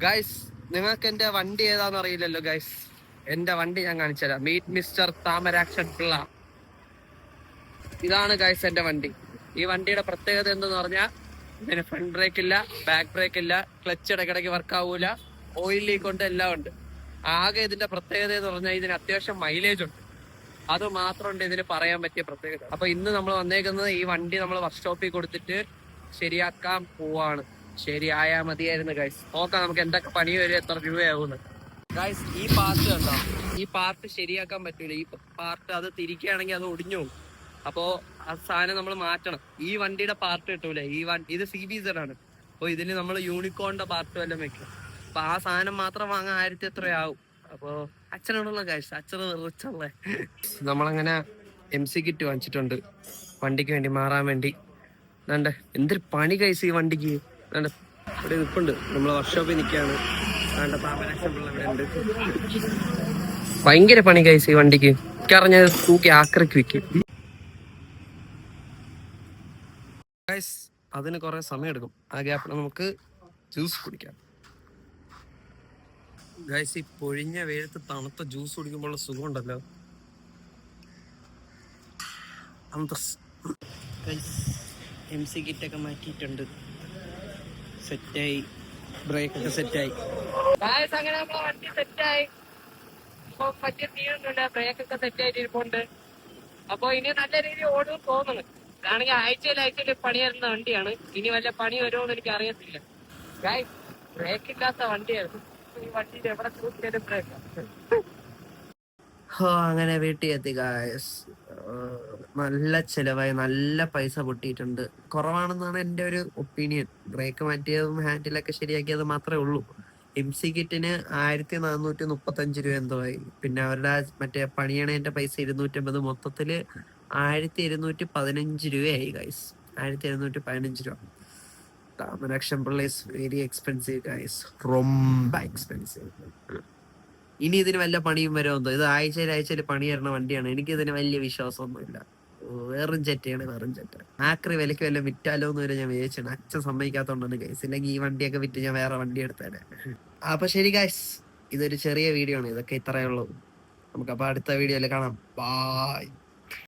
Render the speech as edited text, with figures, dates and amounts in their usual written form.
Guys, നിങ്ങൾക്ക് എന്റെ വണ്ടി ഏതാന്ന് അറിയില്ലല്ലോ ഗൈസ്. എന്റെ വണ്ടി ഞാൻ കാണിച്ചുതരാം. Meet mister Thamarakshan Pillai. ഇതാണ് ഗൈസ് എന്റെ വണ്ടി. ഈ വണ്ടിയുടെ പ്രത്യേകത എന്തെന്ന് പറഞ്ഞാൽ ഇതിന് ഫ്രണ്ട് ബ്രേക്ക് ഇല്ല, ബാക്ക് ബ്രേക്ക് ഇല്ല, ക്ലച്ച് ഇടയ്ക്കിടയ്ക്ക് വർക്ക് ആവൂല, ഓയിൽ ലീക്ക് ഉണ്ട്, എല്ലാം ഉണ്ട്. ആകെ ഇതിന്റെ പ്രത്യേകത എന്ന് പറഞ്ഞാൽ ഇതിന് അത്യാവശ്യം മൈലേജ് ഉണ്ട്. അത് മാത്രമുണ്ട് ഇതിന് പറയാൻ പറ്റിയ പ്രത്യേകത. അപ്പൊ ഇന്ന് നമ്മൾ വന്നേക്കുന്നത് ഈ വണ്ടി നമ്മൾ വർക്ക്ഷോപ്പിൽ കൊടുത്തിട്ട് ശരിയാക്കാൻ പോവാണ്. ശരിയായാ മതിയായിരുന്നു ഗൈസ്. നോക്കാം നമുക്ക് എന്തൊക്കെ പണി വരും, എത്ര രൂപയാവുന്നു. ഗൈസ്, ഈ പാർട്ട് കണ്ടോ? ഈ പാർട്ട് ശരിയാക്കാൻ പറ്റൂല. ഈ പാർട്ട് അത് തിരിക്കുകയാണെങ്കിൽ അത് ഒടിഞ്ഞു പോകും. അപ്പോ ആ സാധനം നമ്മൾ മാറ്റണം. ഈ വണ്ടിയുടെ പാർട്ട് കിട്ടൂല. ഇത് CBZ ആണ്. അപ്പൊ ഇതിന് നമ്മൾ യൂണിക്കോണിന്റെ പാർട്ട് വല്ലതും വെക്കും. അപ്പൊ ആ സാധനം മാത്രം വാങ്ങാൻ 1000 എത്രയാവും. അപ്പൊ അച്ഛനോടുള്ള കാഴ്ച, അച്ഛന് റിച്ചല്ലേ. നമ്മളങ്ങനെ MC കിറ്റ് വാങ്ങിച്ചിട്ടുണ്ട് വണ്ടിക്ക് വേണ്ടി മാറാൻ വേണ്ടി. എന്തൊരു പണി കഴിച്ച് ഈ വണ്ടിക്ക്. ഇവിടെ നിൽപ്പുണ്ട്, നമ്മളെ വർക്ക്ഷോപ്പിൽ നിൽക്കുകയാണ്. ഭയങ്കര പണി കഴിച്ച് ഈ വണ്ടിക്ക്. എനിക്കറിഞ്ഞ തൂക്കി ആക്രക്ക് വെക്കും. അതിന് കുറെ സമയം എടുക്കും. ആ ഗ്യാപ്പിൽ നമുക്ക് ജ്യൂസ് കുടിക്കാം. ഗൈസ്, ഈ പൊഴിഞ്ഞ വെയിലത്ത് തണുത്ത ജ്യൂസ് കുടിക്കുമ്പോൾ സുഖം ഉണ്ടല്ലോ. MC കിറ്റൊക്കെ മാറ്റിയിട്ടുണ്ട്, സെറ്റായി, ബ്രേക്കൊക്കെ സെറ്റായി. അങ്ങനെ നമ്മളെ വണ്ടി സെറ്റായി. ഇപ്പൊ പറ്റിയ തീരുന്നുണ്ട്, ബ്രേക്കൊക്കെ സെറ്റായിട്ട് ഇരിപ്പുണ്ട്. അപ്പൊ ഇനി നല്ല രീതിയിൽ ഓടും തോന്നുന്നു. ഇതാണെങ്കിൽ ആഴ്ചയിൽ പണി വരുന്ന വണ്ടിയാണ്. ഇനി വല്ല പണി വരുമോന്ന് എനിക്ക് അറിയത്തില്ല. ബ്രേക്ക് ഇല്ലാത്ത വണ്ടിയായിരുന്നു ഈ വണ്ടിയിൽ. എവിടെ കൂട്ടിയാലും ബ്രേക്ക്. അങ്ങനെ വീട്ടിൽ എത്തി ഗായ്സ്. നല്ല ചെലവായി, നല്ല പൈസ പൊട്ടിയിട്ടുണ്ട്. കുറവാണെന്നാണ് എൻ്റെ ഒരു ഒപ്പീനിയൻ. ബ്രേക്ക് മാറ്റിയതും ഹാൻഡിലൊക്കെ ശരിയാക്കിയത് മാത്രമേ ഉള്ളൂ. MC കിറ്റിന് 1435 രൂപ എന്തോ ആയി. പിന്നെ അവരുടെ മറ്റേ പണിയണേന്റെ പൈസ 250. മൊത്തത്തില് 1215 രൂപയായി ഗൈസ്. 1215 രൂപ. Thamarakshan Pillai is very expensive guys, ரொம்ப എക്സ്പെൻസീവ്. ഇനി ഇതിന് വല്ല പണിയും വരുമെന്തോ. ഇത് ആഴ്ചയിൽ പണി തരുന്ന വണ്ടിയാണ്. എനിക്കിതിന് വലിയ വിശ്വാസമൊന്നുമില്ല. വെറും ചെറ്റയാണ്, വെറും ചെറ്റ. ആക്രി വിലയ്ക്ക് വല്ല വിറ്റാലോ എന്ന് വരെ ഞാൻ വിചാരിച്ചാണ്. അച്ഛൻ സമ്മതിക്കാത്തോണ്ടാണ് ഗൈസ്. ഇല്ലെങ്കിൽ ഈ വണ്ടിയൊക്കെ വിറ്റ് ഞാൻ വേറെ വണ്ടി എടുത്തേനെ. അപ്പൊ ശരി ഗൈസ്, ഇതൊരു ചെറിയ വീഡിയോ ആണ്. ഇതൊക്കെ ഇത്രയേ ഉള്ളൂ. നമുക്കപ്പോൾ അടുത്ത വീഡിയോയിൽ കാണാം. ബൈ.